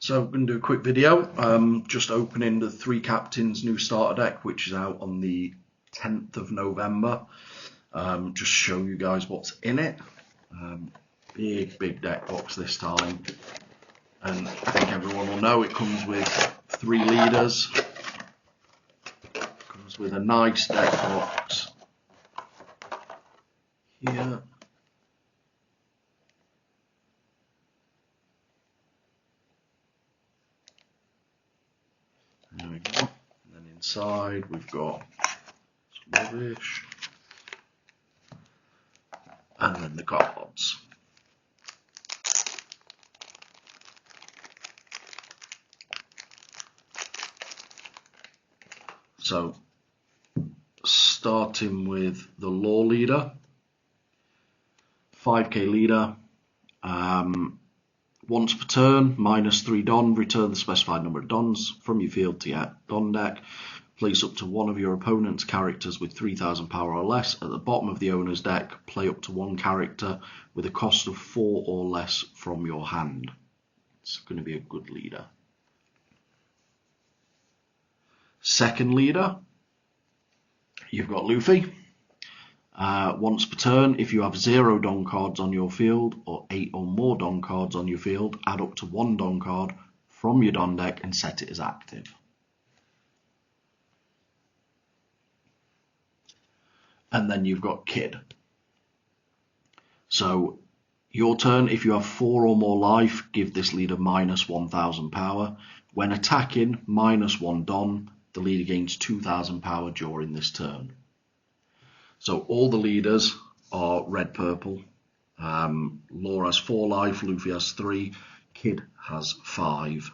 So I'm going to do a quick video, just opening the Three Captains new starter deck, which is out on the 10th of November. Just show you guys what's in it. Big deck box this time. And I think everyone will know it comes with 3 leaders. Comes with a nice deck box here. There we go. And then inside we've got some rubbish. And then the cards. So, starting with the Law leader, 5k leader, once per turn, -3 Don, return the specified number of Dons from your field to your Don deck. Place up to one of your opponent's characters with 3,000 power or less at the bottom of the owner's deck. Play up to one character with a cost of 4 or less from your hand. It's going to be a good leader. Second leader, you've got Luffy. Once per turn, if you have 0 Don cards on your field or 8 or more Don cards on your field, add up to 1 Don card from your Don deck and set it as active. And then you've got Kid. So your turn, if you have 4 or more life, give this leader -1,000 power. When attacking, -1 Don, the leader gains 2,000 power during this turn. So all the leaders are red-purple. Law has 4 life, Luffy has 3, Kid has 5.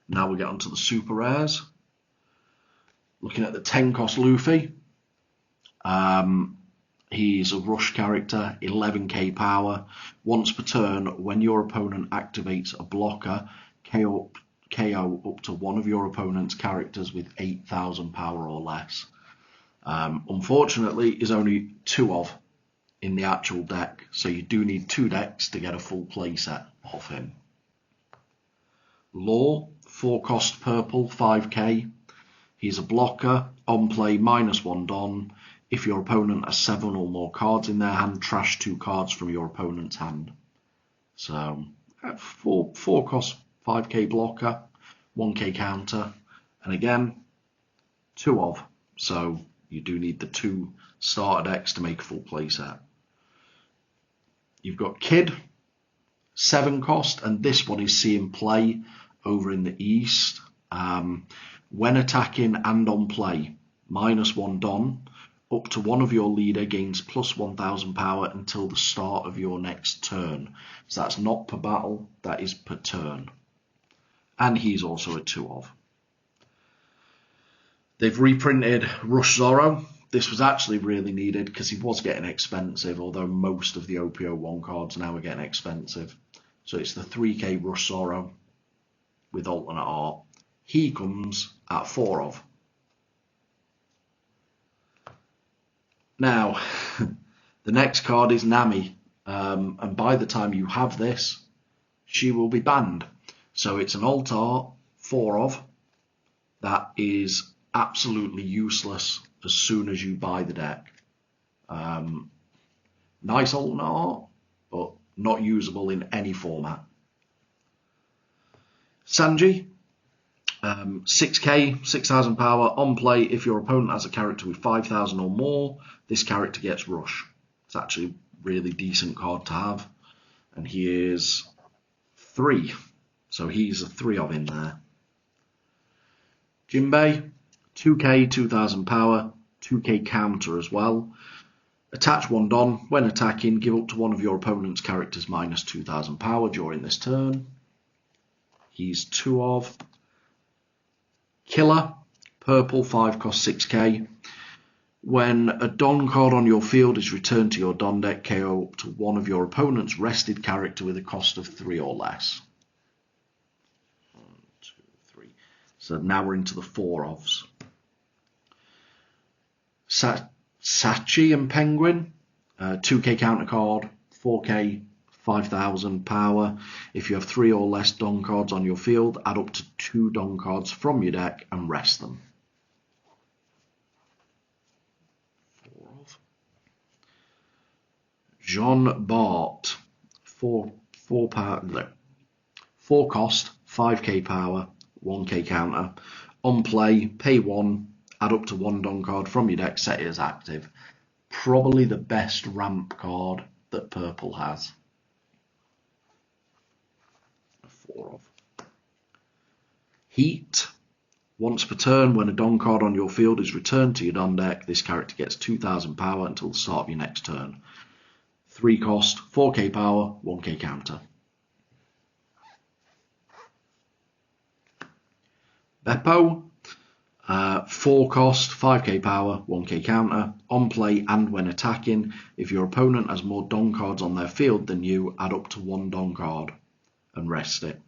Now we get onto the super rares. Looking at the 10 cost Luffy. He's a rush character, 11k power. Once per turn, when your opponent activates a blocker, KO up to one of your opponent's characters with 8,000 power or less. Unfortunately, is only 2 of in the actual deck, so you do need 2 decks to get a full playset of him. Law, 4 cost purple, 5k. He's a blocker, on play -1 Don. If your opponent has 7 or more cards in their hand, trash 2 cards from your opponent's hand. So, 4 cost 5k blocker, 1k counter, and again, 2 of. So you do need the 2 starter decks to make a full playset. You've got Kid, 7 cost, and this one is seeing play over in the east. When attacking and on play, -1 Don. Up to one of your leader gains +1,000 power until the start of your next turn. So that's not per battle, that is per turn. And he's also a 2 of. They've reprinted Rush Zoro. This was actually really needed because he was getting expensive, although most of the OPO1 cards now are getting expensive. So it's the 3k Rush Zoro with alternate art. He comes at 4 of. Now, the next card is Nami, and by the time you have this, she will be banned. So it's an alt art, 4 of, that is absolutely useless as soon as you buy the deck. Nice alternate art, but not usable in any format. Sanji, 6k, 6,000 power, on play. If your opponent has a character with 5,000 or more, this character gets rush. It's actually a really decent card to have. And he is 3, so he's a 3 of in there. Jinbei, 2k, 2,000 power, 2k counter as well. Attach 1 Don. When attacking, give up to one of your opponent's characters -2,000 power during this turn. He's 2 of. Killer, purple, 5 cost 6k. When a Don card on your field is returned to your Don deck, KO up to one of your opponent's rested character with a cost of 3 or less. 1, 2, 3. So now we're into the 4 ofs. Sachi and Penguin, 2k counter card, 4k, 5,000 power. If you have 3 or less Don cards on your field, add up to 2 Don cards from your deck and rest them. 4 of. Jean Bart, 4 cost, 5k power, 1k counter. On play, pay 1, add up to 1 Don card from your deck, set it as active. Probably the best ramp card that purple has. 4 of. Heat. Once per turn, when a Don card on your field is returned to your Don deck, this character gets 2,000 power until the start of your next turn. 3 cost, 4k power, 1k counter. Beppo. 4 cost, 5k power, 1k counter. On play and when attacking, if your opponent has more Don cards on their field than you, add up to 1 Don card and rest it.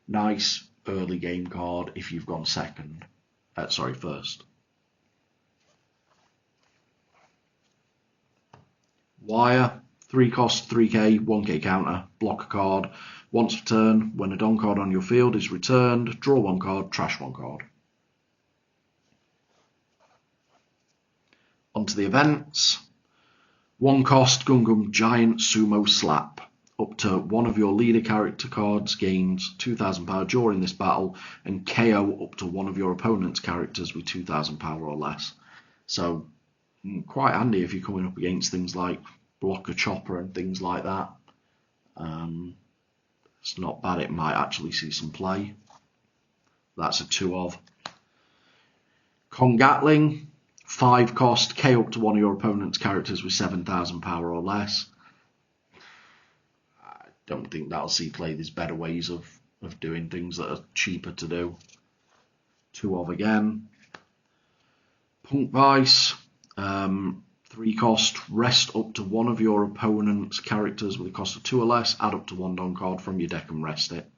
Nice early game card if you've gone first. Wire. 3 cost, 3k, 1k counter. Block a card. Once per turn, when a Don card on your field is returned, draw 1 card, trash 1 card. Onto the events. 1 cost, Gungam Giant Sumo Slap. Up to 1 of your leader character cards gains 2,000 power during this battle, and KO up to 1 of your opponent's characters with 2,000 power or less. So quite handy if you're coming up against things like Blocker Chopper and things like that. It's not bad, it might actually see some play. That's a 2 of. Congatling. 5 cost, K up to 1 of your opponent's characters with 7,000 power or less. I don't think that'll see play. There's better ways of doing things that are cheaper to do. 2 of again. Punk Vice. 3 cost, rest up to 1 of your opponent's characters with a cost of 2 or less. Add up to 1 Don card from your deck and rest it.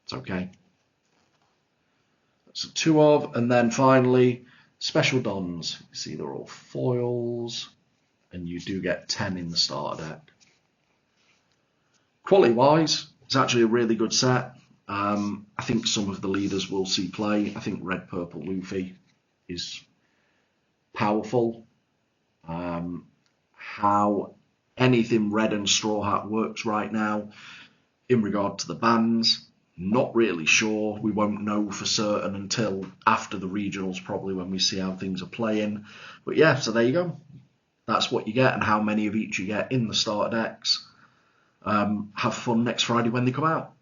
It's okay. That's a 2 of. And then finally, Special Dons. You see they're all foils, and you do get 10 in the starter deck. Quality wise, it's actually a really good set. I think some of the leaders will see play. I think Red Purple Luffy is powerful. How anything red and Straw Hat works right now in regard to the bans, not really sure. We won't know for certain until after the regionals, probably, when we see how things are playing. But yeah, so there you go. That's what you get and how many of each you get in the starter decks. Have fun next Friday when they come out.